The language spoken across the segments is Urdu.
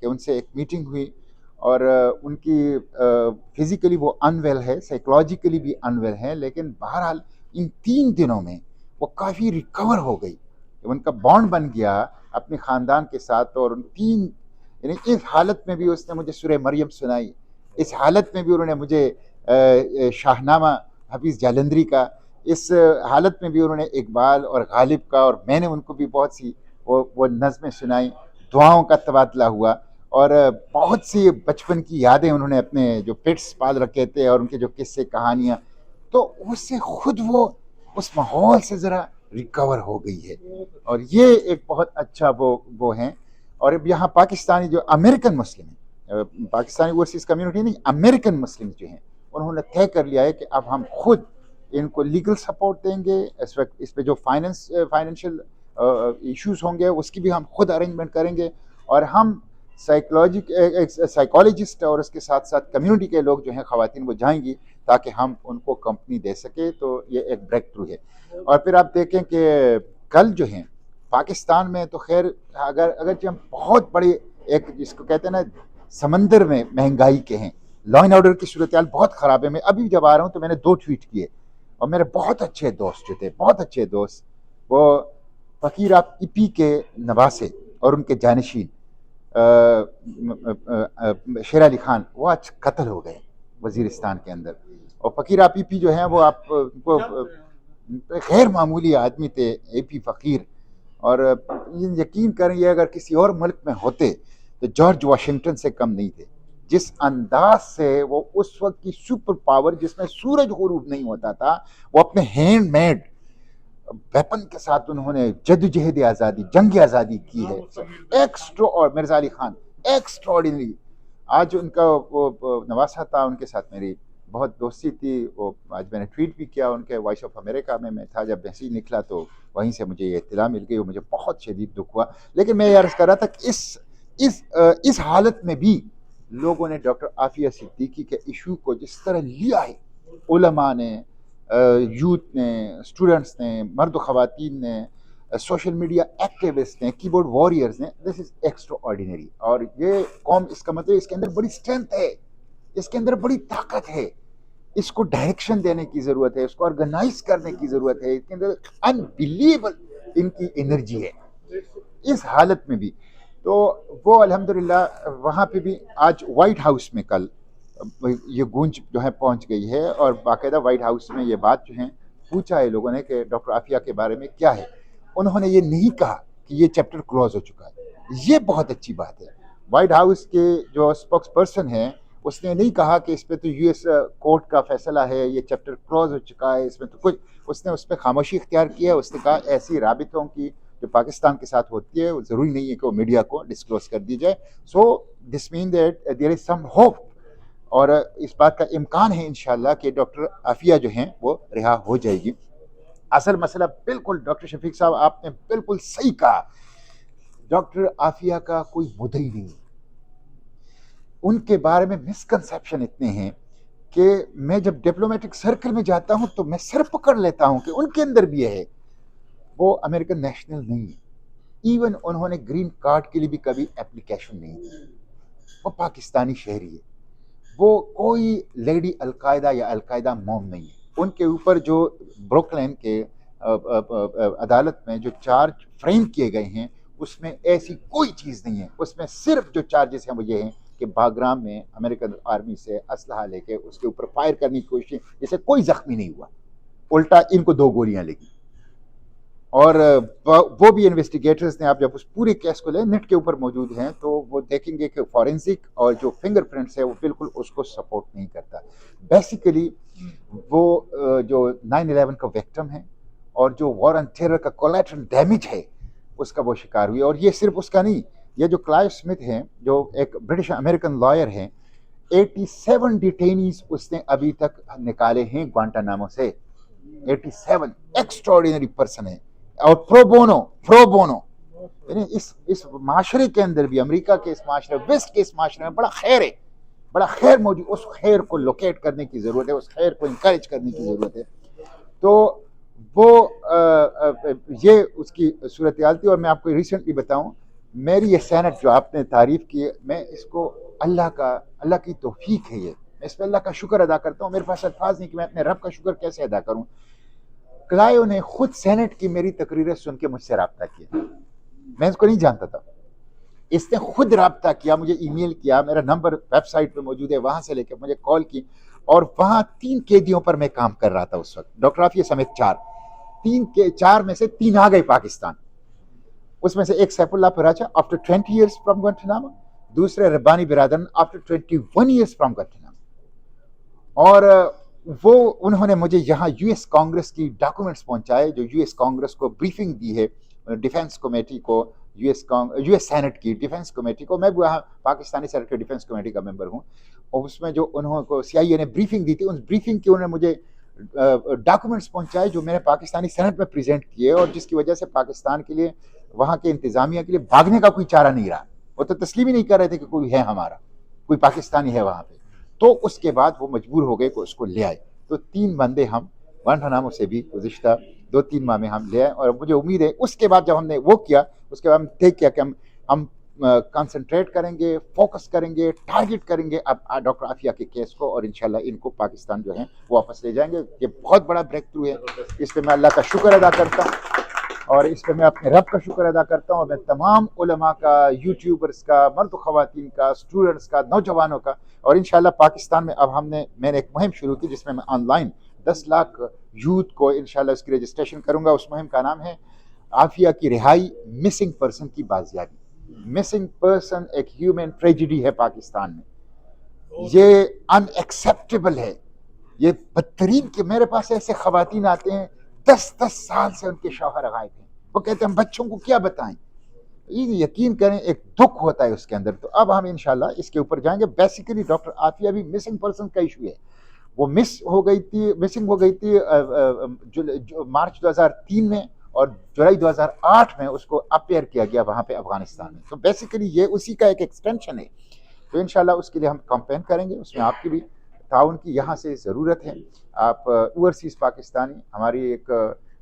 کہ ان سے ایک میٹنگ ہوئی اور ان کی فزیکلی وہ انویل ہے، سائیکولوجیکلی بھی انویل ہے، لیکن بہرحال ان 3 دنوں میں وہ کافی ریکور ہو گئی. ان کا بانڈ بن گیا اپنے خاندان کے ساتھ، اور ان 3 یعنی اس حالت میں بھی اس نے مجھے سورہ مریم سنائی، اس حالت میں بھی انہوں نے مجھے شاہنامہ حفیظ جالندری کا، اس حالت میں بھی انہوں نے اقبال اور غالب کا، اور میں نے ان کو بھی بہت سی وہ نظمیں سنائیں، دعاؤں کا تبادلہ ہوا، اور بہت سی بچپن کی یادیں انہوں نے اپنے جو پیٹس پال رکھے تھے اور ان کے جو قصے کہانیاں، تو اس سے خود وہ اس ماحول سے ذرا ریکور ہو گئی ہے. اور یہ ایک بہت اچھا وہ ہیں. اور اب یہاں پاکستانی جو امریکن مسلم ہیں، پاکستانی ورسز کمیونٹی نہیں، امریکن مسلم جو ہیں، انہوں نے طے کر لیا ہے کہ اب ہم خود ان کو لیگل سپورٹ دیں گے، اس پہ جو فائنینشیل ایشوز ہوں گے اس کی بھی ہم خود ارینجمنٹ کریں گے، اور ہم سائیکالوجسٹ اور اس کے ساتھ ساتھ کمیونٹی کے لوگ جو ہیں خواتین وہ جائیں گی تاکہ ہم ان کو کمپنی دے سکے. تو یہ ایک بریک تھرو ہے. اور پھر آپ دیکھیں کہ کل جو ہیں پاکستان میں تو خیر اگرچہ ہم بہت بڑے ایک جس کو کہتے ہیں نا سمندر میں مہنگائی کے ہیں، لا اینڈ آرڈر کی صورتحال بہت خراب ہے. میں ابھی جب آ رہا ہوں تو میں نے 2 ٹویٹ کیے، اور میرے بہت اچھے دوست جو تھے، بہت اچھے دوست، وہ فقیر آپ ایپی کے نواسے اور ان کے جانشین شیر علی خان، وہ آج قتل ہو گئے وزیرستان کے اندر. اور فقیر آپ ایپی جو ہیں وہ آپ کو غیر معمولی آدمی تھے، اے پی فقیر. اور یقین کریں یہ اگر کسی اور ملک میں ہوتے تو جارج واشنگٹن سے کم نہیں تھے. جس انداز سے وہ اس وقت کی سپر پاور جس میں سورج غروب نہیں ہوتا تھا، وہ اپنے ہینڈ میڈ ویپن کے ساتھ انہوں نے جدوجہد آزادی، جنگ آزادی کی ہے. اور مرزا علی خان ایکسٹراڈنری. آج ان کا وہ نواسا تھا، ان کے ساتھ میری بہت دوستی تھی. وہ آج میں نے ٹویٹ بھی کیا، ان کے وائس آف امریکہ میں تھا، جب میسیج نکلا تو وہیں سے مجھے یہ اطلاع مل گئی، اور مجھے بہت شدید دکھ ہوا. لیکن میں یہ عرض کر رہا تھا کہ اس حالت میں بھی لوگوں نے ڈاکٹر عافیہ صدیقی کے ایشو کو جس طرح لیا ہے، علماء نے، یوتھ نے، اسٹوڈنٹس نے، مرد و خواتین نے، سوشل میڈیا ایکٹیوسٹ نے، کی بورڈ واریئرز نے، دس از ایکسٹرا آرڈینری. اور یہ قوم، اس کا مطلب اس کے اندر بڑی اسٹرینتھ ہے، اس کے اندر بڑی طاقت ہے. اس کو ڈائریکشن دینے کی ضرورت ہے، اس کو آرگنائز کرنے کی ضرورت ہے. اس کے اندر انبیلیویبل ان کی انرجی ہے اس حالت میں بھی. تو وہ الحمدللہ وہاں پہ بھی آج وائٹ ہاؤس میں کل یہ گونج جو ہے پہنچ گئی ہے، اور باقاعدہ وائٹ ہاؤس میں یہ بات جو ہے پوچھا ہے لوگوں نے کہ ڈاکٹر عافیہ کے بارے میں کیا ہے. انہوں نے یہ نہیں کہا کہ یہ چیپٹر کلوز ہو چکا ہے. یہ بہت اچھی بات ہے. وائٹ ہاؤس کے جو اسپوکس پرسن ہیں اس نے نہیں کہا کہ اس پہ تو یو ایس کورٹ کا فیصلہ ہے، یہ چیپٹر کلوز ہو چکا ہے، اس میں تو کچھ، اس نے اس پہ خاموشی اختیار کی ہے. اس نے کہا ایسی رابطوں کی جو پاکستان کے ساتھ ہوتی ہے وہ ضروری نہیں ہے کہ وہ میڈیا کو ڈسکلوز کر دی جائے. سو دس mean that there is some hope, اور اس بات کا امکان ہے انشاءاللہ کہ ڈاکٹر عافیہ جو ہیں وہ رہا ہو جائے گی. اصل مسئلہ بالکل ڈاکٹر شفیق صاحب آپ نے بالکل صحیح کہا، ڈاکٹر عافیہ کا کوئی مدعی نہیں. ان کے بارے میں مسکنسیپشن اتنے ہیں کہ میں جب ڈپلومیٹک سرکل میں جاتا ہوں تو میں سر پکڑ لیتا ہوں کہ ان کے اندر بھی ہے. وہ امریکن نیشنل نہیں ہے، ایون انہوں نے گرین کارڈ کے لیے بھی کبھی اپلیکیشن نہیں کی. وہ پاکستانی شہری ہے. وہ کوئی لیڈی القاعدہ یا القاعدہ موم نہیں ہے. ان کے اوپر جو بروکلین کے عدالت میں جو چارج فریم کیے گئے ہیں اس میں ایسی کوئی چیز نہیں ہے. اس میں صرف جو چارجز ہیں وہ یہ ہیں کہ باگرام میں امریکن آرمی سے اسلحہ لے کے اس کے اوپر فائر کرنے کی کوشش، جسے کوئی زخمی نہیں ہوا، الٹا ان کو 2 گولیاں لگی. اور وہ بھی انویسٹیگیٹرز نے، آپ جب اس پورے کیس کو لیں، نیٹ کے اوپر موجود ہیں تو وہ دیکھیں گے کہ فورینسک اور جو فنگر پرنٹس ہے وہ بالکل اس کو سپورٹ نہیں کرتا. بیسیکلی وہ جو 9/11 کا وکٹم ہے اور جو وار آن ٹیرر کا کولیٹرل ڈیمیج ہے اس کا وہ شکار ہوئی. اور یہ صرف اس کا نہیں، یہ جو کلائیو اسمتھ ہیں جو ایک برٹش امریکن لائر ہیں، 87 ڈیٹینیز اس نے ابھی تک نکالے ہیں گوانٹانامو سے. 87 ایکسٹراڈینری پرسن ہے، اور پرو بونو. یعنی اس معاشرے کے اندر بھی، امریکہ کے اس معاشرے، ویسٹ کے اس معاشرے میں بڑا خیر ہے، بڑا خیر موجود. اس خیر کو لوکیٹ کرنے کی ضرورت ہے، اس خیر کو انکریج کرنے کی ضرورت ہے. تو وہ یہ اس کی صورتحال تھی. اور میں آپ کو ریسنٹلی بتاؤں میری یہ سینٹ جو آپ نے تعریف کی ہے، میں اس کو اللہ کی توفیق ہے، یہ میں اس پہ اللہ کا شکر ادا کرتا ہوں. میرے پاس الفاظ نہیں کہ میں اپنے رب کا شکر کیسے ادا کروں. کلایو نے خود سینٹ کی میری تقریریں سن کے مجھ سے رابطہ کیا، میں اس کو نہیں جانتا تھا. اس نے خود رابطہ کیا، مجھے ای میل کیا، میرا نمبر ویب سائٹ پہ موجود ہے، وہاں سے لے کے مجھے کال کی. اور وہاں 3 قیدیوں پر میں کام کر رہا تھا اس وقت، ڈاکٹر عافیہ سمیت 4 میں سے 3 آ گئے پاکستان. اس میں سے ایک Saifullah Paracha after 20 years from Guantanamo, دوسرے ربانی برادرن آفٹر 21 ایئرس فرام گوانٹنامو. اور وہ انہوں نے مجھے یہاں یو ایس کانگریس کی ڈاکومنٹس پہنچائے، جو یو ایس کانگریس کو بریفنگ دی ہے، ڈیفنس کمیٹی کو، یو ایس سینٹ کی ڈیفنس کمیٹی کو. میں وہاں پاکستانی سینٹ کے ڈیفنس کمیٹی کا ممبر ہوں. اور اس میں جو انہوں کو سی آئی اے نے بریفنگ دی تھی، اس بریفنگ کی انہوں نے مجھے ڈاکومنٹس پہنچائے جو میں نے پاکستانی سینٹ میں پریزنٹ کیے، اور جس کی وجہ سے پاکستان کے لیے، وہاں کے انتظامیہ کے لیے بھاگنے کا کوئی چارہ نہیں رہا. وہ تو تسلیم ہی نہیں کر رہے تھے کہ کوئی ہے ہمارا، کوئی پاکستانی ہے وہاں پہ. تو اس کے بعد وہ مجبور ہو گئے کہ اس کو لے آئے. تو 3 بندے ہم گوانٹانامو سے بھی گزشتہ 2-3 ماہ میں ہم لے آئے. اور مجھے امید ہے اس کے بعد جب ہم نے وہ کیا، اس کے بعد ہم طے کیا کہ ہم کنسنٹریٹ کریں گے، فوکس کریں گے، ٹارگٹ کریں گے اب ڈاکٹر عافیہ کے کیس کو، اور انشاءاللہ ان کو پاکستان جو ہے واپس لے جائیں گے. یہ بہت بڑا بریک تھرو ہے، اس پہ میں اللہ کا شکر ادا کرتا ہوں، اور اس پہ میں اپنے رب کا شکر ادا کرتا ہوں. اور میں تمام علماء کا، یوٹیوبرز کا، مرد و خواتین کا، اسٹوڈنٹس کا، نوجوانوں کا. اور انشاءاللہ پاکستان میں اب میں نے ایک مہم شروع کی جس میں آن لائن 10 لاکھ یوتھ کو انشاءاللہ اس کی رجسٹریشن کروں گا. اس مہم کا نام ہے عافیہ کی رہائی، مسنگ پرسن کی بازیابی. مسنگ پرسن ایک ہیومن ٹریجڈی ہے پاکستان میں، یہ ان ایکسیپٹیبل ہے، یہ بدترین. کہ میرے پاس ایسے خواتین آتے ہیں 10 سال سے ان کے شوہر غائب ہیں، وہ کہتے ہیں ہم بچوں کو کیا بتائیں. یقین کریں ایک دکھ ہوتا ہے اس کے اندر. تو اب ہم انشاءاللہ اس کے اوپر جائیں گے. بیسیکلی ڈاکٹر عافیہ بھی مسنگ پرسن کا ایشو ہے. وہ مسنگ ہو گئی تھی مارچ 2003 میں، اور جولائی 2008 میں اس کو اپیئر کیا گیا وہاں پہ افغانستان میں. تو بیسیکلی یہ اسی کا ایک ایکسٹینشن ہے. تو انشاءاللہ اس کے لیے ہم کمپین کریں گے، اس میں آپ کی بھی تعاون کی یہاں سے ضرورت ہے. آپ اوورسیز پاکستانی ہماری ایک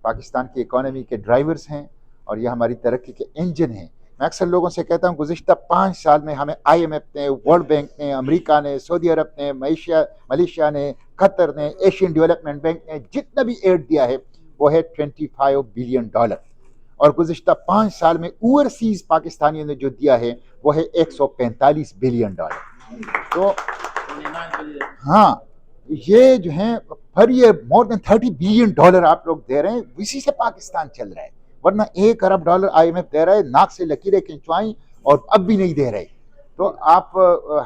پاکستان کی اکانومی کے ڈرائیورز ہیں، اور یہ ہماری ترقی کے انجن ہیں. میں اکثر لوگوں سے کہتا ہوں گزشتہ 5 سال میں ہمیں آئی ایم ایف نے، ورلڈ بینک نے، امریکہ نے، سعودی عرب نے، ملیشیا نے، قطر نے، ایشین ڈیولپمنٹ بینک نے جتنا بھی ایڈ دیا ہے وہ ہے $25 بلین. اور گزشتہ 5 سال میں اوورسیز پاکستانیوں نے جو دیا ہے وہ ہے $145 بلین. تو ہاں، یہ جو ہیں پر یہ مور دین $30 بلین آپ لوگ دے رہے ہیں، اسی سے پاکستان چل رہا ہے. ورنہ $1 ارب آئی ایم ایف دے رہا ہے، ناک سے لکیریں کھنچوائیں، اور اب بھی نہیں دے رہے. تو آپ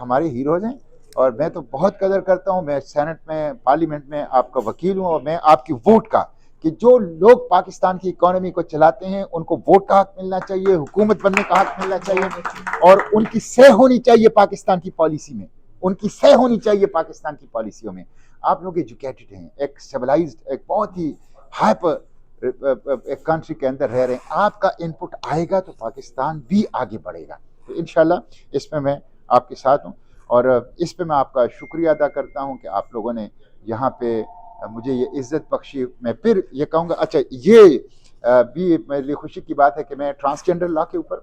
ہمارے ہیروز ہیں، اور میں تو بہت قدر کرتا ہوں. میں سینٹ میں، پارلیمنٹ میں آپ کا وکیل ہوں، اور میں آپ کی ووٹ کا، کہ جو لوگ پاکستان کی اکانومی کو چلاتے ہیں ان کو ووٹ کا حق ملنا چاہیے، حکومت بننے کا حق ملنا چاہیے، اور ان کی سہ ہونی چاہیے پاکستان کی پالیسی میں، ان کی سہ ہونی چاہیے پاکستان کی پالیسیوں میں. آپ لوگ ایجوکیٹڈ ہیں، ایک سیولائزڈ، ایک بہت ہی ہائپر ایک کنٹری کے اندر رہ رہے ہیں. آپ کا انپٹ آئے گا تو پاکستان بھی آگے بڑھے گا. تو انشاءاللہ اس میں آپ کے ساتھ ہوں، اور اس پہ میں آپ کا شکریہ ادا کرتا ہوں کہ آپ لوگوں نے یہاں پہ مجھے یہ عزت بخشی. میں پھر یہ کہوں گا، اچھا یہ بھی میرے لیے خوشی کی بات ہے کہ میں ٹرانسجینڈر لا کے اوپر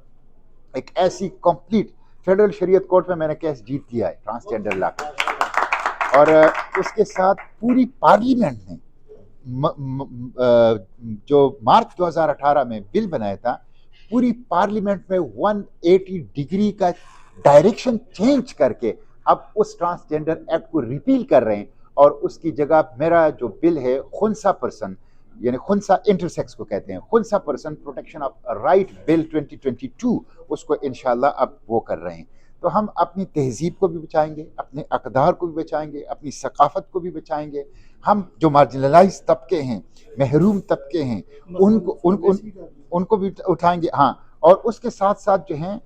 ایک ایسی کمپلیٹ فیڈرل شریعت کورٹ میں نے کیس جیت دیا ہے ٹرانسجینڈر لا کے. اور اس کے ساتھ پوری پارلیمنٹ نے جو مارچ 2018 میں بل بنایا تھا، پوری پارلیمنٹ میں 180 ڈگری کا ڈائریکشن چینج کر کے اب اس ٹرانسجینڈر ایکٹ کو ریپیل کر رہے ہیں، اور اس کی جگہ میرا جو بل ہے خنسا پرسن، یعنی خنسا انٹرسیکس کو کہتے ہیں، خنسا پرسن پروٹیکشن آف رائٹ بل 2022، اس کو انشاءاللہ اب وہ کر رہے ہیں. تو ہم اپنی تہذیب کو بھی بچائیں گے، اپنے اقدار کو بھی بچائیں گے، اپنی ثقافت کو بھی بچائیں گے. ہم جو مارجنلائز طبقے ہیں، محروم طبقے ہیں، ان کو بھی اٹھائیں گے. ہاں، اور اس کے ساتھ ساتھ جو ہیں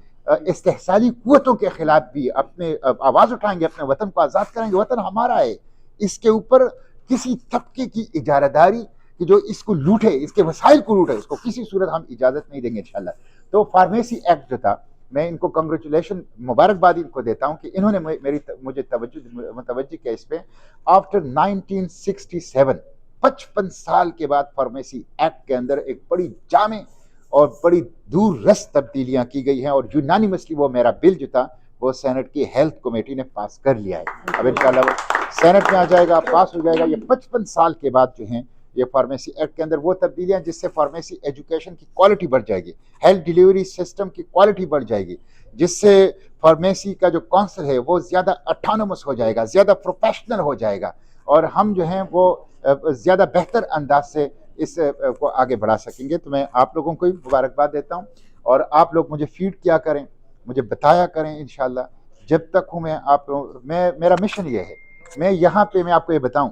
استحصالی قوتوں کے خلاف بھی اپنے آواز اٹھائیں گے، اپنے وطن کو آزاد کریں گے. وطن ہمارا ہے، اس کے اوپر کسی طبقے کی اجارہ داری کہ جو اس کو لوٹے، اس کے وسائل کو لوٹے، اس کو کسی صورت ہم اجازت نہیں دیں گے انشاءاللہ. تو فارمیسی ایکٹ جو تھا، میں ان کو کنگریچولیشن، مبارکباد ان کو دیتا ہوں کہ انہوں نے مجھے متوجہ کیا اس پہ. آفٹر 1967 55 سال کے بعد فارمیسی ایکٹ کے اندر ایک بڑی جامع اور بڑی دور رس تبدیلیاں کی گئی ہیں, اور یونانیمسلی وہ میرا بل جو تھا وہ سینٹ کی ہیلتھ کمیٹی نے پاس کر لیا ہے. اب انشاءاللہ وہ سینٹ میں آ جائے گا, پاس ہو جائے گا. یہ 55 سال کے بعد جو ہیں یہ فارمیسی ایکٹ کے اندر وہ تبدیلیاں جس سے فارمیسی ایجوکیشن کی کوالٹی بڑھ جائے گی, ہیلتھ ڈیلیوری سسٹم کی کوالٹی بڑھ جائے گی, جس سے فارمیسی کا جو کونسل ہے وہ زیادہ اٹانومس ہو جائے گا, زیادہ پروفیشنل ہو جائے گا, اور ہم جو ہیں وہ زیادہ بہتر انداز سے اس کو آگے بڑھا سکیں گے. تو میں آپ لوگوں کو بھی مبارکباد دیتا ہوں, اور آپ لوگ مجھے فیڈ کیا کریں, مجھے بتایا کریں. انشاءاللہ جب تک ہوں میں میرا مشن یہ ہے, میں یہاں پہ میں آپ کو یہ بتاؤں,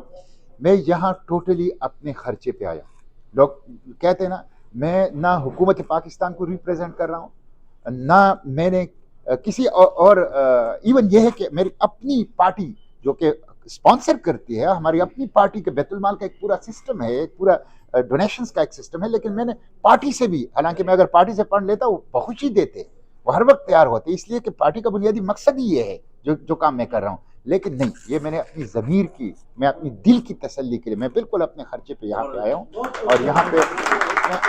میں یہاں ٹوٹلی اپنے خرچے پہ آیا. لوگ کہتے ہیں نا, میں نہ حکومت پاکستان کو ریپریزنٹ کر رہا ہوں, نہ میں نے کسی اور ایون یہ ہے کہ میری اپنی پارٹی جو کہ اسپانسر کرتی ہے, ہماری اپنی پارٹی کے بیت المال کا ایک پورا سسٹم ہے, ایک پورا ڈونیشنز کا ایک سسٹم ہے, لیکن میں نے پارٹی سے بھی, حالانکہ میں اگر پارٹی سے فنڈ لیتا وہ بہت ہی دیتے, وہ ہر وقت تیار ہوتے, اس لیے کہ پارٹی کا بنیادی مقصد ہی یہ ہے جو کام میں کر رہا ہوں. لیکن نہیں, یہ میں نے اپنی ضمیر کی, میں اپنی دل کی تسلی کے لیے میں بالکل اپنے خرچے پہ یہاں پہ آیا ہوں, اور یہاں پہ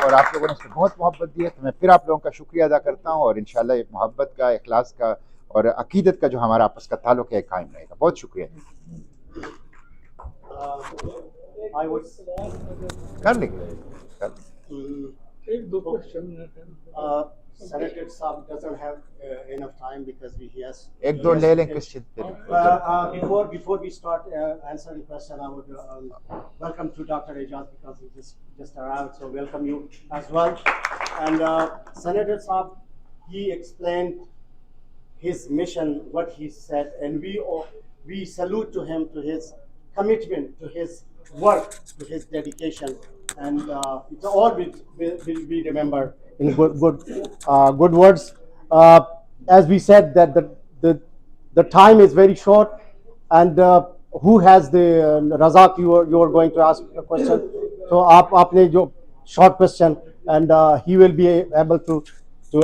اور آپ لوگوں نے اس کو بہت محبت دی ہے. تو میں پھر آپ لوگوں کا شکریہ ادا کرتا ہوں, اور انشاءاللہ ایک محبت کا, اخلاص کا اور عقیدت کا جو ہمارا آپس کا تعلق ہے قائم رہے گا. بہت شکریہ. کر لیں گے. ایک دو question Senator Saab doesn't have enough time because he has. ایک دو لے لیں question. Before we start answering question, I would welcome to Dr. Ejaz because he just arrived, so welcome you as well. And Senator Saab, he explained his mission, what he said, and we salute to him, to his commitment, to his work, to his dedication, and it's all will be remembered in good words. As we said that the time is very short, and who has the Razak, you are going to ask a question, so aapne jo short question, and he will be able to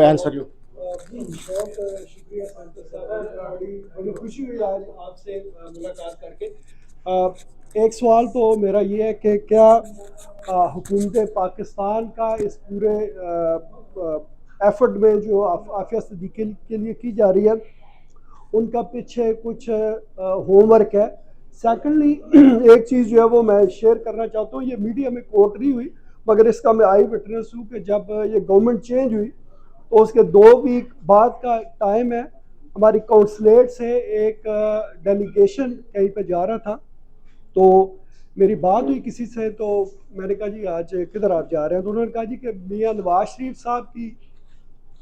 answer you. بہت شکریہ سینٹر صاحب, بڑی خوشی ہوئی آج آپ سے ملاقات کر کے. ایک سوال تو میرا یہ ہے کہ کیا حکومت پاکستان کا اس پورے ایفرٹ میں جو عافیہ صدیقی کے لیے کی جا رہی ہے, ان کا پیچھے کچھ ہوم ورک ہے؟ سیکنڈلی ایک چیز جو ہے وہ میں شیئر کرنا چاہتا ہوں, یہ میڈیا میں کوٹ نہیں ہوئی مگر اس کا میں آئی وٹنس ہوں کہ جب یہ گورنمنٹ چینج ہوئی تو اس کے 2 ویک بعد کا ٹائم ہے, ہماری کونسلیٹ سے ایک ڈیلیگیشن کہیں پہ جا رہا تھا, تو میری بات ہوئی کسی سے, تو میں نے کہا جی آج کدھر آپ جا رہے ہیں؟ تو انہوں نے کہا جی کہ میاں نواز شریف صاحب کی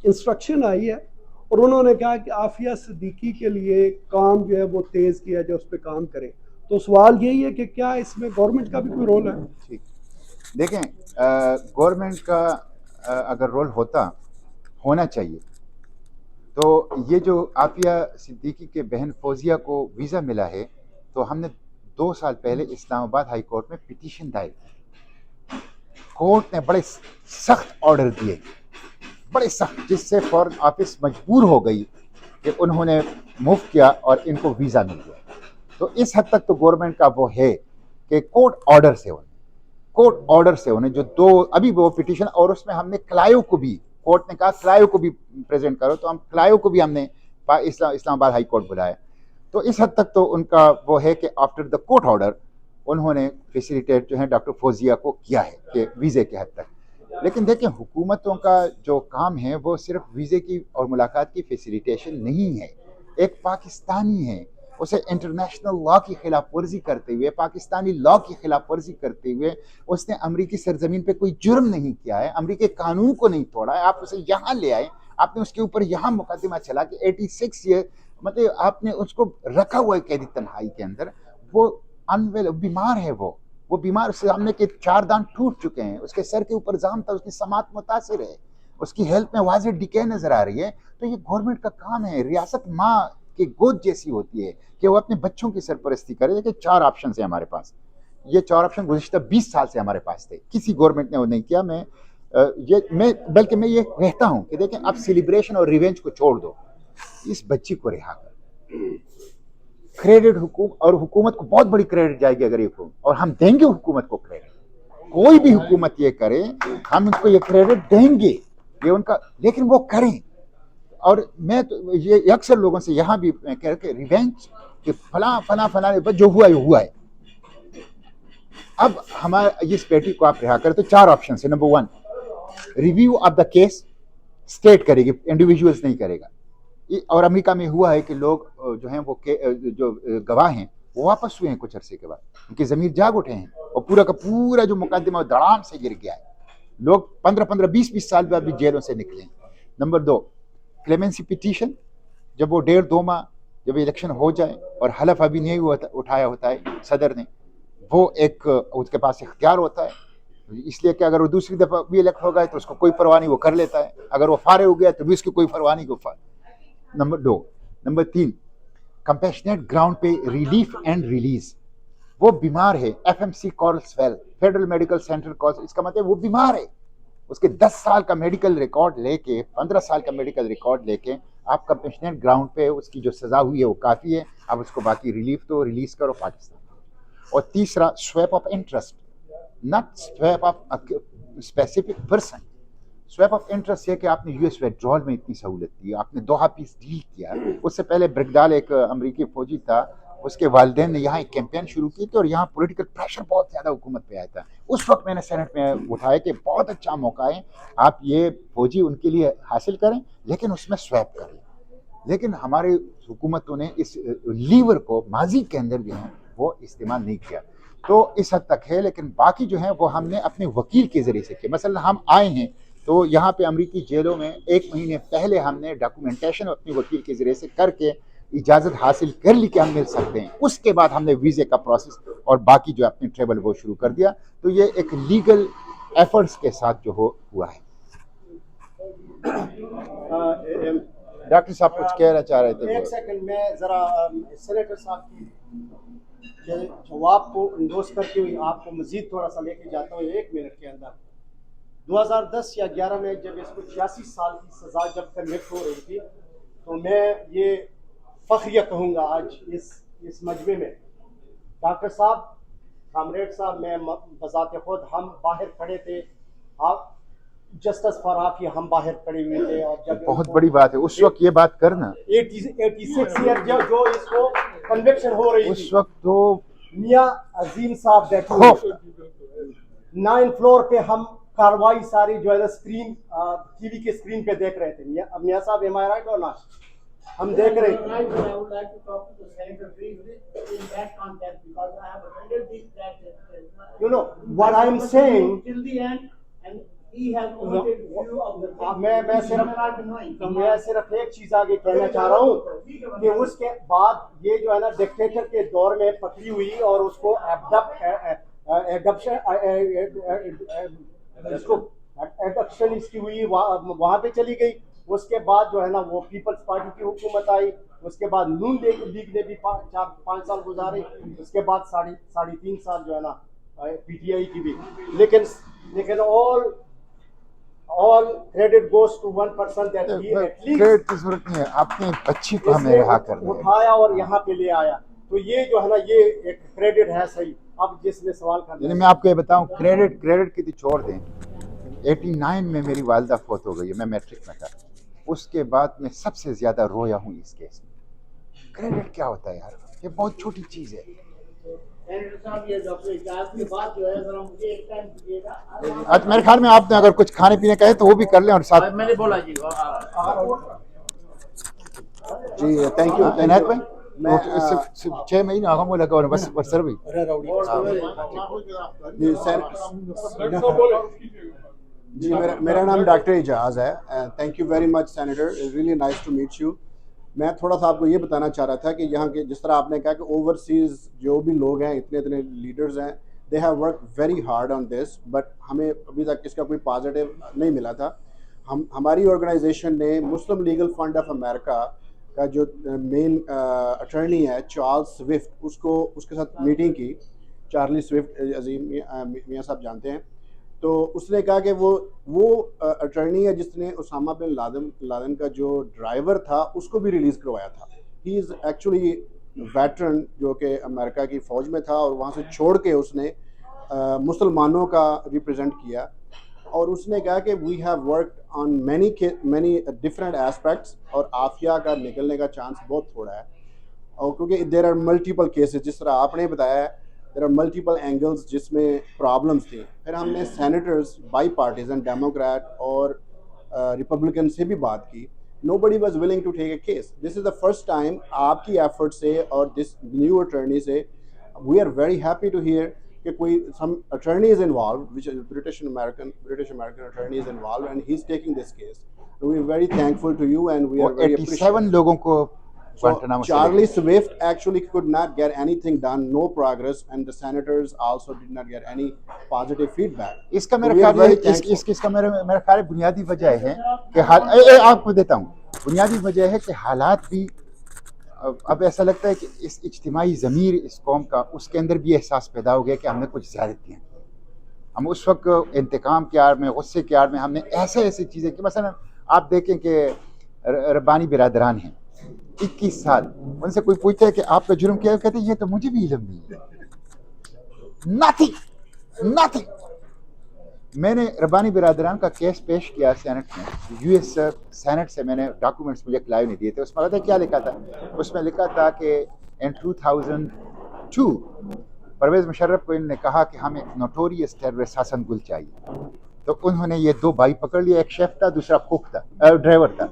انسٹرکشن آئی ہے اور انہوں نے کہا کہ عافیہ صدیقی کے لیے کام جو ہے وہ تیز کیا جائے, اس پہ کام کریں. تو سوال یہی ہے کہ کیا اس میں گورنمنٹ کا بھی کوئی رول ہے؟ ٹھیک, دیکھیں گورنمنٹ کا اگر رول ہونا چاہیے, تو یہ جو عافیہ صدیقی کے بہن فوزیہ کو ویزا ملا ہے, تو ہم نے 2 سال پہلے اسلام آباد ہائی کورٹ میں پٹیشن دائر کی. کورٹ نے بڑے سخت آرڈر دیے, بڑے سخت, جس سے فورن آفس مجبور ہو گئی کہ انہوں نے موو کیا اور ان کو ویزا مل گیا. تو اس حد تک تو گورنمنٹ کا وہ ہے کہ کورٹ آرڈر سے انہیں جو 2 ابھی وہ پٹیشن, اور اس میں ہم نے کلائیو کو بھی, کورٹ نے کہا کلائیو کو بھی پریزنٹ کرو, تو ہم کلائیو کو بھی ہم نے اسلام آباد ہائی کورٹ بلایا. تو اس حد تک تو ان کا وہ ہے کہ آفٹر دا کورٹ آرڈر انہوں نے فیسیلیٹیٹ جو ہے ڈاکٹر فوزیہ کو کیا ہے کہ ویزے کے حد تک. لیکن دیکھیں حکومتوں کا جو کام ہے وہ صرف ویزے کی اور ملاقات کی فیسیلیٹیشن نہیں ہے. ایک پاکستانی ہے, اسے انٹرنیشنل لا کی خلاف ورزی کرتے ہوئے, پاکستانی لا کی خلاف ورزی کرتے ہوئے, اس نے امریکی سرزمین پہ کوئی جرم نہیں کیا ہے, امریکی قانون کو نہیں توڑا ہے, آپ اسے یہاں لے آئے, آپ نے اس کے اوپر یہاں مقدمہ چلا کہ 86 ایئر مطلب آپ نے اس کو رکھا ہوا ہے قیدی تنہائی کے اندر. وہ انویل بیمار ہے, وہ بیمار, اس سامنے کے 4 دانت ٹوٹ چکے ہیں, اس کے سر کے اوپر زخم تھا, اس کی سماعت متاثر ہے, اس کی ہیلتھ میں واضح ڈکے نظر آ رہی ہے. تو یہ گورنمنٹ کا کام ہے, ریاست ماں کی گود جیسی ہوتی ہے کہ وہ اپنے بچوں کی سرپرستی کرے. کہ 4 آپشنز ہیں ہمارے پاس, یہ 4 آپشن گزشتہ 20 سال سے ہمارے پاس تھے, کسی گورنمنٹ نے وہ نہیں کیا. بلکہ میں یہ کہتا ہوں کہ دیکھیں اب سیلیبریشن اور ریونج کو چھوڑ دو, اس بچی کو رہا کر. کریڈٹ حکومت کو بہت بڑی کریڈٹ جائے گی اگر یہ حکومت, اور ہم دیں گے حکومت کو کریڈٹ, کوئی بھی حکومت یہ کرے ہم اس کو یہ کریڈٹ دیں گے. یہ ان کا, لیکن وہ کریں. اور میں تو یہ اکثر لوگوں سے یہاں بھی کہہ رہا کہ ریونج کہ فلاں جو ہوا یہ ہوا ہے. اب ہمارے اس پیٹی کو آپ رہا کریں تو 4 آپشن ہے. Number 1 review of the case state کرے گی, انڈیویجولس نہیں کرے گا. اور امریکہ میں ہوا ہے کہ لوگ جو ہیں وہ جو گواہ ہیں وہ واپس ہوئے ہیں کچھ عرصے کے بعد, ان کی ضمیر جاگ اٹھے ہیں اور پورا کا پورا جو مقدمہ دڑام سے گر گیا ہے. لوگ 15-20 سال بعد بھی جیلوں سے نکلے ہیں. نمبر 2 کلیمنسی پٹیشن, جب وہ 1.5-2 ماہ جب الیکشن ہو جائے اور حلف ابھی نہیں اٹھایا ہوتا ہے صدر نے, وہ ایک اس کے پاس اختیار ہوتا ہے, اس لیے کہ اگر وہ دوسری دفعہ بھی الیکٹ ہو گئے تو اس کو کوئی پرواہ نہیں, وہ کر لیتا ہے. اگر وہ فارغ ہو گیا تو بھی اس کی کوئی پرواہ نہیں. نمبر 2. نمبر 3 کمپیشنیٹ گراؤنڈ پہ ریلیف اینڈ ریلیز. وہ بیمار ہے, F M C Carswell federal medical centre کالس, اس کا مطلب وہ بیمار ہے. اس کے 10 سال کا میڈیکل ریکارڈ لے کے 15 سال کا میڈیکل ریکارڈ لے کے آپ کمپیشنیٹ گراؤنڈ پہ اس کی جو سزا ہوئی ہے وہ کافی ہے, آپ اس کو باقی ریلیف تو ریلیز کرو پاکستان. اور تیسرا swap of interest, not swap of specific person. Swap of interest یہ کہ آپ نے یو ایس ویڈرول میں اتنی سہولت دی, آپ نے دوحہ پیس ڈیل کیا. اس سے پہلے برگدال ایک امریکی فوجی تھا, اس کے والدین نے یہاں ایک کیمپین شروع کی تھی اور یہاں پولیٹیکل پریشر بہت زیادہ حکومت پہ آیا تھا. اس وقت میں نے سینٹ میں اٹھایا کہ بہت اچھا موقع ہے, آپ یہ فوجی ان کے لیے حاصل کریں لیکن اس میں سویپ کریں. لیکن ہماری حکومتوں نے اس لیور کو ماضی کے اندر جو ہے وہ استعمال نہیں کیا. تو اس حد تک ہے, لیکن باقی جو ہیں وہ ہم نے اپنے وکیل کے ذریعے سے کیا. مثلا ہم آئے ہیں تو یہاں پہ امریکی جیلوں میں 1 مہینے پہلے ہم نے ڈاکومنٹیشن اپنے وکیل کے ذریعے سے کر کے اجازت حاصل کر لی کہ ہم مل سکتے ہیں. اس کے بعد ہم نے ویزے کا پروسیس اور باقی جو اپنی ٹریول وہ شروع کر دیا. تو یہ ایک لیگل ایفرٹس کے ساتھ جو ہوا ہے. ڈاکٹر صاحب کچھ کہنا چاہ رہے تھے. ایک سیکنڈ, میں ذرا سینیٹر صاحب کی جواب کو انڈوس کرتے ہوئے آپ کو مزید تھوڑا سا لے کے جاتا ہوں 1 منٹ کے اندر. 2010 یا 11 میں جب اس کو 86 سال کی سزا جب کنوکٹ ہو رہی تھی تو میں یہ فخریہ کہوں گا آج اس مجمع میں, ڈاکٹر صاحب, کامریڈ صاحب, میں بذات خود ہم باہر کھڑے تھے, آپ جسٹس فار آفیہ ہم باہر کھڑے ہوئے تھے. اور جب بہت بڑی بات ہے اس وقت یہ بات کرنا, 86 ایئر جو اس کو کنوکشن ہو رہی اس وقت تو میاں عظیم صاحب بیٹھے 9 فلور پہ ہم کاروائی ساری جو ہے نا اسکرین ٹی وی کے اسکرین پہ دیکھ رہے تھے. میاں صاحب ایم آئی رائٹ اور ناٹ, ہم دیکھ رہے you know what I am seeing. میں صرف ایک چیز آگے کہنا چاہ رہا ہوں کہ اس کے بعد یہ جو ہے نا ڈکٹیٹر کے دور میں پکڑی ہوئی اور اس کو ایڈپشن اس کی ہوئی, وہاں پہ چلی گئی. اس کے بعد جو ہے نا وہ پیپلز پارٹی کی حکومت آئی, اس کے بعد نون لیگ نے بھی 5 سال گزارے, اس کے بعد 3.5 سال جو ہے نا پی ٹی آئی کی بھی. لیکن all credit goes to one person that he at least credit کی ضرورت نہیں ہے, اپنے بچی کو ہمیں رہا کرنا ہے, اٹھایا اور یہاں پہ لے آیا. تو یہ جو ہے نا یہ ایک کریڈٹ ہے صحیح. اب جس نے سوال کرنا, یعنی میں آپ کو یہ بتاؤں, کریڈٹ کی تو چھوڑ دیں. 89 میں میری والدہ فوت ہو گئی ہے, میں میٹرک میں تھا. اس کے بعد میں سب سے زیادہ رویا ہوں اس کیس میں. کریڈٹ کیا ہوتا ہے یار, یہ بہت چھوٹی چیز ہے. میرے خیال میں آپ نے اگر کچھ کھانے پینے کا ہے تو وہ بھی کر لیں, اور ساتھ میں نے بولا جی تھینک یو. عنایت بھائی, 6 مہینے آگا وہ لگا بس سر بھی. جی میرا نام ڈاکٹر اعجاز ہے. Thank you very much senator, really nice to meet you. میں تھوڑا سا آپ کو یہ بتانا چاہ رہا تھا کہ یہاں کے جس طرح آپ نے کہا کہ اوورسیز جو بھی لوگ ہیں, اتنے لیڈرز ہیں, they have work very hard on this, but ہمیں ابھی تک اس کا کوئی پازیٹیو نہیں ملا تھا. ہماری آرگنائزیشن نے مسلم لیگل فنڈ آف امریکہ کا جو مین اٹرنی ہے چارلز سوفٹ, اس کے ساتھ میٹنگ کی. چارلی سوفٹ عظیم میاں صاحب جانتے ہیں. تو اس نے کہا کہ وہ اٹرنی ہے جس نے اسامہ بن لادن کا جو ڈرائیور تھا اس کو بھی ریلیز کروایا تھا. ہی از ایکچولی ویٹرن جو کہ امریکہ کی فوج میں تھا, اور وہاں سے چھوڑ کے اس نے مسلمانوں کا ریپرزینٹ کیا. اور اس نے کہا کہ we have worked on many different aspects, اور عافیہ کا نکلنے کا چانس بہت تھوڑا ہے, اور کیونکہ دیر آر ملٹیپل کیسز, جس طرح آپ نے بتایا ہے دیر آر ملٹیپل اینگلس جس میں پرابلمس تھیں. پھر ہم نے سینیٹرز بائی پارٹیزن ڈیموکریٹ اور ریپبلکن سے بھی بات کی. Nobody was willing to take a case. This is the first time آپ کی ایفرٹ سے اور this new attorney سے, we are very happy to hear کہ کوئی some attorney is involved, which is British American attorney is involved and he's taking this case. So we are very thankful to you and we are very appreciative. 87 لوگوں کو So Charlie Swift actually could not get anything done, no progress, and the senators also did not get any positive feedback. اس کا میرا We are خیال very ہے thankful. اس کا میرا خیال ہے بنیادی وجہ ہے کہ آپ کو دیتا ہوں, بنیادی وجہ ہے کہ حالات بھی اب ایسا لگتا ہے کہ اس اجتماعی ضمیر اس قوم کا, اس کے اندر بھی احساس پیدا ہو گیا کہ ہم نے کچھ زیادتیاں کی. ہم اس وقت انتقام کی آڑ میں, غصے کی آڑ میں ہم نے ایسی چیزیں کی. مثلا آپ دیکھیں کہ ربانی برادران ہیں 21 سال, ان سے کوئی پوچھتا ہے کہ آپ کا جرم کیا ہے, کہتے ہیں یہ تو مجھے بھی علم نہیں ہے. nothing. میں نے ربانی برادران کا کیس پیش کیا سینٹ میں, یو ایس سینٹ سے میں نے ڈاکومنٹس مجھے کلائیو نہیں دیے تھے. اس میں پتہ کیا لکھا تھا؟ اس میں لکھا تھا کہ ان 2002 پرویز مشرف کو ان نے کہا کہ ہم ایک نوٹوریس ٹیررسٹ حسن گل چاہیے, تو انہوں نے یہ 2 بھائی پکڑ لیا, ایک شیف تھا دوسرا کوک تھا, ڈرائیور تھا,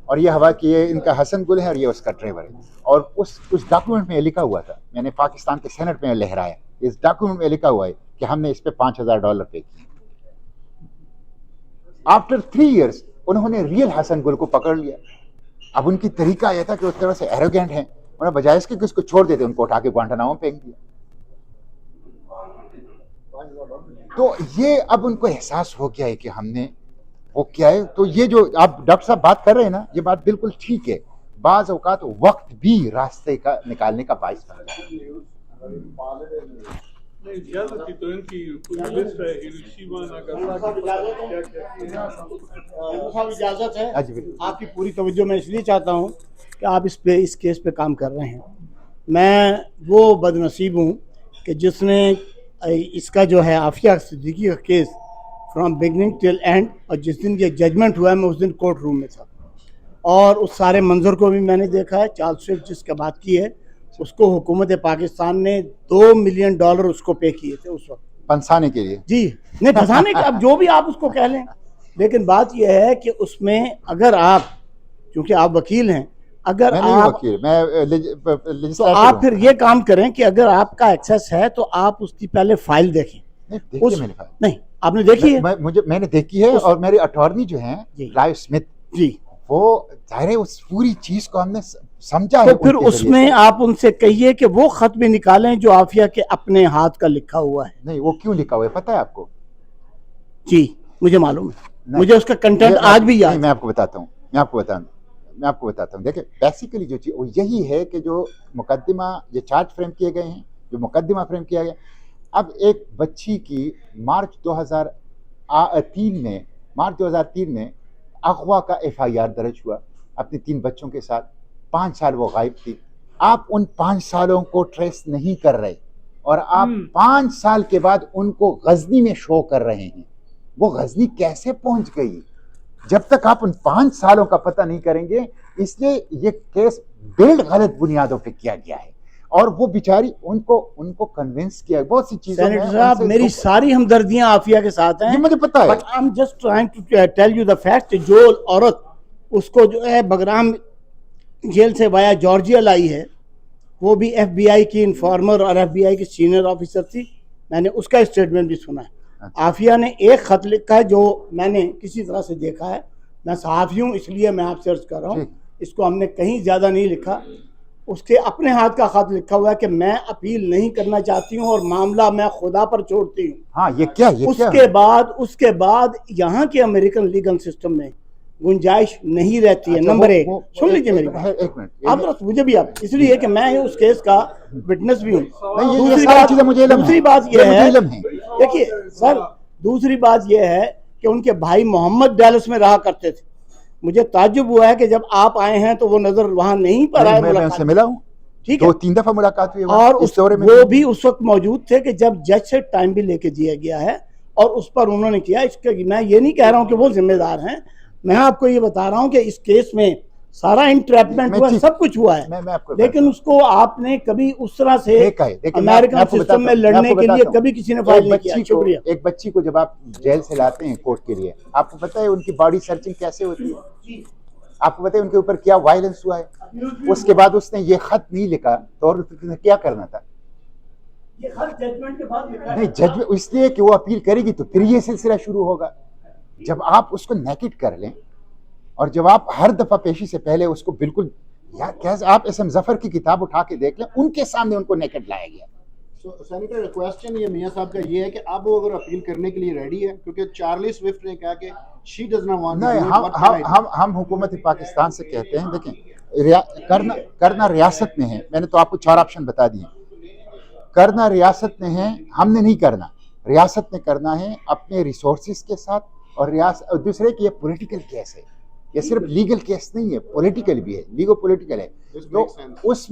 اور یہ ہوا کہ یہ ان کا حسن گل ہے اور یہ اس کا ڈرائیور ہے. اور اس ڈاکومنٹ میں یہ لکھا ہوا تھا, میں نے پاکستان کے سینٹ میں لہرایا, اس ڈاکومنٹ میں لکھا ہوا ہے کہ ہم نے اس پہ $5,000 پے کیے. آفٹر 3 ایئرس انہوں نے ریئل حسن گل کو پکڑ لیا. اب ان کی طریقہ یہ تھا کہ اس طرح سے ایروگینٹ ہیں, انہوں نے بجائے اس کے کہ اس کو چھوڑ دیتے ان کو اٹھا کے گوانٹانامو میں پھینک دیا. تو یہ اب ان کو احساس ہو گیا ہے کہ ہم نے وہ کیا ہے. تو یہ جو آپ ڈاکٹر صاحب بات کر رہے ہیں نا, یہ بات بالکل ٹھیک ہے. بعض اوقات وقت بھی راستے کا نکالنے کا باعث بنتا ہے. اجازت ہے, آپ کی پوری توجہ میں اس لیے چاہتا ہوں کہ آپ اس کیس پہ کام کر رہے ہیں. میں وہ بد نصیب ہوں کہ جس نے اس کا جو ہے عافیہ صدیقی کا case from beginning till and, اور جس دن یہ ججمنٹ ہوا ہے میں اس دن کورٹ روم میں تھا, اور اس سارے منظر کو بھی میں نے دیکھا ہے. چارلس سوئفٹ جس کا بات کی ہے, اس کو حکومت پاکستان نے $2 ملین اس کو پے کیے تھے اس وقت پنسانے کے لیے. جی نہیں پھنسانے کا, اب جو بھی آپ اس کو کہہ لیں, لیکن بات یہ ہے کہ اس میں اگر آپ, کیونکہ آپ وکیل ہیں, اگر آپ تو آپ پھر یہ کام کریں کہ اگر آپ کا ایکسیس ہے تو آپ اس کی پہلے فائل دیکھیں. نہیں آپ نے دیکھی ہے؟ میں نے دیکھی ہے, اور میرے اٹارنی جو ہیں کلائیو اسمتھ جی, وہ ظاہر ہے اس پوری چیز کو ہم نے سمجھا ہے. تو پھر اس میں آپ ان سے کہیے کہ وہ خط بھی نکالیں جو عافیہ کے اپنے ہاتھ کا لکھا ہوا ہے. نہیں, وہ کیوں لکھا ہوا ہے پتہ ہے آپ کو؟ جی مجھے معلوم ہے, مجھے اس کا کنٹینٹ آج بھی یاد ہے. میں آپ کو بتاتا ہوں. دیکھیں بیسیکلی جو چیز وہ یہی ہے کہ جو مقدمہ یہ چارج فریم کیے گئے ہیں, جو مقدمہ فریم کیا گیا. اب ایک بچی کی مارچ 2003 میں اغوا کا FIR درج ہوا اپنے 3 بچوں کے ساتھ. 5 سال وہ غائب تھی. آپ ان 5 سالوں کو ٹریس نہیں کر رہے, اور آپ 5 سال کے بعد ان کو غزنی میں شو کر رہے ہیں. وہ غزنی کیسے پہنچ گئی جب تک آپ ان 5 سالوں کا پتہ نہیں کریں گے؟ اس لیے یہ کیس بلڈ غلط بنیادوں پہ کیا گیا ہے, اور وہ بیچاری ان کو کنونس کیا بہت سی چیزوں میں. سینیٹر صاحب میری ساری ہمدردیاں عافیہ کے ساتھ ہیں, یہ مجھے پتا ہے, but I am just trying to tell you the fact. جو عورت اس کو جو ہے بگرام جیل سے وایا جارجیا لائی ہے, وہ بھی FBI کی انفارمر اور FBI کی سینئر آفیسر تھی. میں نے اس کا اسٹیٹمنٹ بھی سنا ہے. عافیہ نے ایک خط لکھا ہے جو میں نے کسی طرح سے دیکھا ہے, میں صحافی ہوں اس لیے میں آپ سے عرض کر رہا ہوں, اس کو ہم نے کہیں زیادہ نہیں لکھا. اس کے اپنے ہاتھ کا خط لکھا ہوا ہے کہ میں اپیل نہیں کرنا چاہتی ہوں اور معاملہ میں خدا پر چھوڑتی ہوں. ہاں یہ کیا اس کے بعد یہاں کے امریکن لیگل سسٹم میں گنجائش نہیں رہتی ہے. نمبر 1 سن لیجیے میری بات, آپ مجھے بھی آپ, اس لیے کہ میں اس کیس کا وٹنس بھی ہوں. دوسری بات یہ ہے, دیکھیے سر, دوسری بات یہ ہے کہ ان کے بھائی محمد ڈیلس میں رہا کرتے تھے. مجھے تعجب ہوا ہے کہ جب آپ آئے ہیں تو وہ نظر وہاں نہیں پر آئے. میں ان سے ملا ہوں, ٹھیک ہے, 2-3 دفعہ ملاقات ہوئی, اور وہ بھی اس وقت موجود تھے کہ جب جج سے ٹائم بھی لے کے دیا گیا ہے, اور اس پر انہوں نے کیا. اس کے میں یہ نہیں کہہ رہا ہوں کہ وہ ذمہ دار ہیں, میں آپ کو یہ بتا رہا ہوں کہ اس کیس میں سارا انٹریپمنٹ ہوا, سب کچھ ہوا ہے, لیکن اس کو آپ نے کبھی اس طرح سے امریکن سسٹم میں لڑنے کے لیے کبھی کسی نے فائل نہیں کیا. شکریہ. ایک بچی کو جب آپ جیل سے لاتے ہیں کورٹ کے لیے, آپ کو پتہ ہے ان کی باڈی سرچنگ کیسے ہوتی ہے, آپ کو پتہ ہے ان کے اوپر کیا وائلنس ہوا ہے. اس کے بعد اس نے یہ خط نہیں لکھا تو کیا کرنا تھا؟ نہیں, جج اس لیے کہ وہ اپیل کرے گی تو پھر یہ سلسلہ شروع ہوگا. جب آپ اس کو نیکڈ کر لیں اور جب آپ ہر دفعہ پیشی سے پہلے اس کو بالکل, یا کیسے آپ اس ظفر کی کتاب اٹھا کے دیکھ لیں, ان کے سامنے ان کو نیکڈ لایا گیا. سینیٹر کوسچن یہ میاں صاحب کا یہ ہے کہ اب وہ اگر اپیل کرنے کے لیے ریڈی ہے, کیونکہ چارلی سوئفٹ نے کہا کہ she does not want to do it. ہم حکومت پاکستان سے کہتے ہیں دیکھیں کرنا ریاست میں ہے, میں نے تو آپ کو 4 آپشن بتا دیے. کرنا ریاست میں ہے, ہم نے نہیں کرنا, ریاست نے کرنا ہے اپنے ریسورسز کے ساتھ. اور دوسرے کہ یہ پولیٹیکل کیس ہے, یہ صرف لیگل کیس نہیں ہے, پولیٹیکل بھی ہے, لیگو پولیٹیکل ہے. تو اس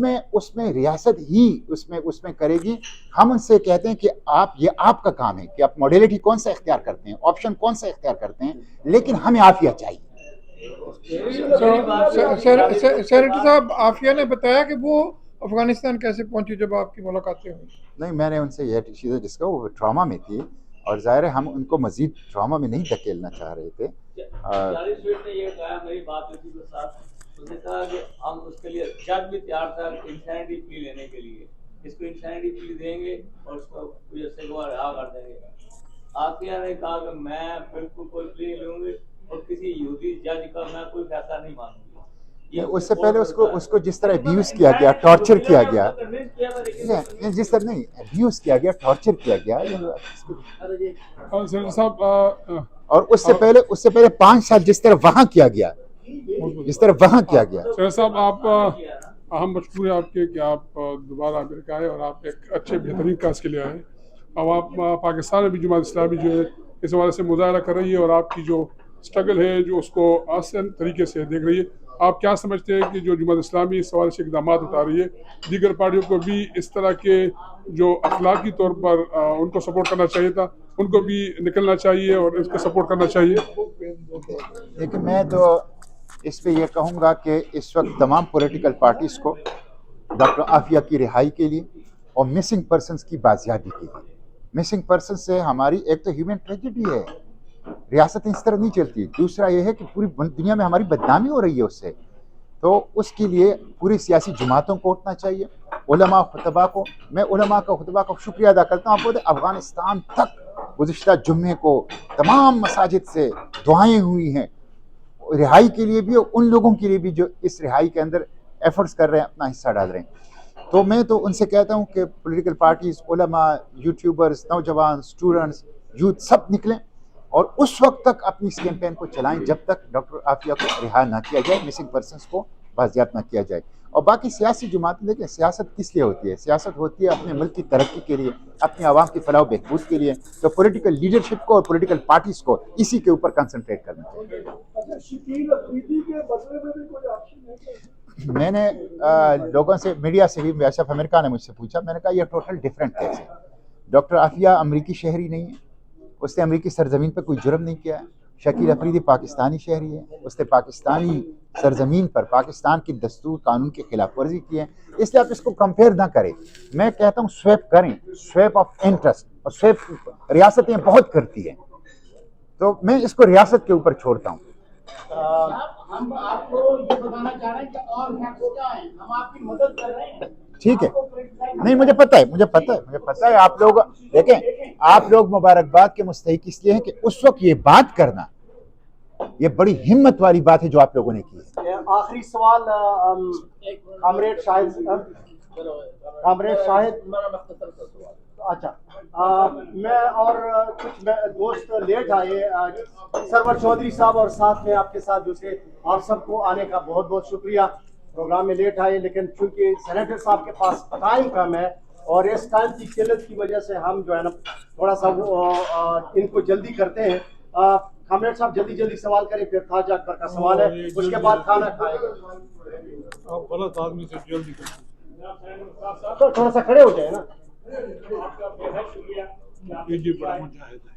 میں ریاست ہی اس میں کرے گی. ہم ان سے کہتے ہیں کہ یہ آپ کا کام ہے کہ آپ موڈیلٹی کون سا اختیار کرتے ہیں, آپشن کون سا اختیار کرتے ہیں, لیکن ہمیں عافیہ چاہیے. سینیٹر صاحب, عافیہ نے بتایا کہ وہ افغانستان کیسے پہنچی جب آپ کی ملاقاتیں ہوئی؟ نہیں, میں نے ان سے یہ چیزیں جس کا وہ ٹراما میں تھی, اور ظاہر ہے ہم ان کو مزید ٹراما میں نہیں دھکیلنا چاہ رہے تھے. نے یہ کہا, میری بات ہوئی کے ساتھ, اس نے کہا کہ ہم اس کے لیے جج بھی تیار تھا انسینٹی پلی لینے کے لیے, اس کو انسینٹی پلی دیں گے اور اس کو رہا کر دیں گے. عافیہ نے کہا کہ میں بالکل کوئی پلی نہیں لوں گی اور کسی یہودی جج کا میں کوئی فیصلہ نہیں مانوں گی. اس سے پہلے اس کو جس طرح ابیوز کیا گیا, ٹارچر کیا گیا, جس طرح نہیں ابیوز کیا گیا, ٹارچر کیا گیا. اور اس سے پہلے 5 سال جس طرح وہاں کیا گیا, سر صاحب, آپ اہم مشکور ہے آپ کے کہ آپ دوبارہ امریکہ آئے اور آپ ایک اچھے بہترین کاز کے لیے آئے. اب آپ پاکستان میں بھی جماعت اسلامی جو ہے اس حوالے سے مظاہرہ کر رہی ہے اور آپ کی جو اسٹرگل ہے جو اس کو آسان طریقے سے دیکھ رہی ہے. آپ کیا سمجھتے ہیں کہ جو جماعت اسلامی اس حوالے سے اقدامات اٹھا رہی ہے, دیگر پارٹیوں کو بھی اس طرح کے جو اخلاقی طور پر ان کو سپورٹ کرنا چاہیے تھا, ان کو بھی نکلنا چاہیے اور اس کو سپورٹ کرنا چاہیے؟ لیکن میں تو اس پہ یہ کہوں گا کہ اس وقت تمام پولیٹیکل پارٹیز کو ڈاکٹر عافیہ کی رہائی کے لیے اور مسنگ پرسنز کی بازیابی کے لیے, مسنگ پرسنز سے ہماری ایک تو ہیومن ٹریجڈی ہے, ریاست اس طرح نہیں چلتی. دوسرا یہ ہے کہ پوری دنیا میں ہماری بدنامی ہو رہی ہے اس سے. تو اس کے لیے پوری سیاسی جماعتوں کو اٹھنا چاہیے, علماء خطبہ کو. میں علماء کا خطبہ کا شکریہ ادا کرتا ہوں. آپ کو افغانستان تک گزشتہ جمعے کو تمام مساجد سے دعائیں ہوئی ہیں رہائی کے لیے بھی, اور ان لوگوں کے لیے بھی جو اس رہائی کے اندر ایفرٹس کر رہے ہیں, اپنا حصہ ڈال رہے ہیں. تو میں تو ان سے کہتا ہوں کہ پولیٹیکل پارٹیز, علماء, یوٹیوبرز, نوجوان, اسٹوڈنٹس, یوتھ سب نکلیں اور اس وقت تک اپنی اس کیمپین کو چلائیں جب تک ڈاکٹر عافیہ کو رہا نہ کیا جائے, مسنگ پرسنس کو بازیاب نہ کیا جائے. اور باقی سیاسی جماعتیں دیکھیں, سیاست کس لیے ہوتی ہے؟ سیاست ہوتی ہے اپنے ملک کی ترقی کے لیے, اپنے عوام کی فلاح و بہبود کے لیے. تو پولیٹیکل لیڈرشپ کو اور پولیٹیکل پارٹیز کو اسی کے اوپر کنسنٹریٹ کرنا چاہیے. میں نے لوگوں سے, میڈیا سے بھی, ویسے آف امریکہ نے مجھ سے پوچھا, میں نے کہا یہ ٹوٹل ڈفرینٹ کیس ہے. ڈاکٹر عافیہ امریکی شہری نہیں ہے, اس نے امریکی سرزمین پہ کوئی جرم نہیں کیا ہے. شکیل افریدی پاکستانی شہری ہے, اس نے پاکستانی سرزمین پر پاکستان کی دستور قانون کی خلاف ورزی کی ہے. اس لیے آپ اس کو کمپیئر نہ کریں. میں کہتا ہوں سویپ کریں, سویپ آف انٹرسٹ, اور سویپ ریاستیں بہت کرتی ہیں, تو میں اس کو ریاست کے اوپر چھوڑتا ہوں. ہم آپ کو یہ بتانا چاہ رہے ہیں کہ اور کیا ہیں, ہم آپ کی مدد کر رہے ہیں. ٹھیک ہے, نہیں مجھے پتہ ہے آپ لوگ دیکھیں, آپ لوگ مبارکباد کے مستحق اس لیے ہیں کہ اس وقت یہ بات کرنا, یہ بڑی ہمت والی بات ہے جو آپ لوگوں نے کی ہے. آخری سوال کامریڈ شاہد. اچھا, میں اور کچھ دوست لیٹ آئے, سرور چودھری صاحب اور ساتھ میں آپ کے ساتھ دوسرے, آپ سب کو آنے کا بہت بہت شکریہ. پروگرام میں لیٹ آئے, لیکن چونکہ سینیٹر صاحب کے پاس ٹائم کم ہے اور اس ٹائم کی قلت کی وجہ سے ہم جو ہے نا تھوڑا سا ان کو جلدی کرتے ہیں. کامریڈ صاحب جلدی سوال کریں, پھر خواجہ اکبر کا سوال ہے, اس کے بعد کھانا کھائیں گے. غلط آدمی سے جلدی تو تھوڑا سا کھڑے ہو جائے نا. جی, بڑا مجاہد ہے.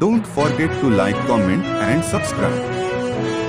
Don't forget to like, comment and subscribe.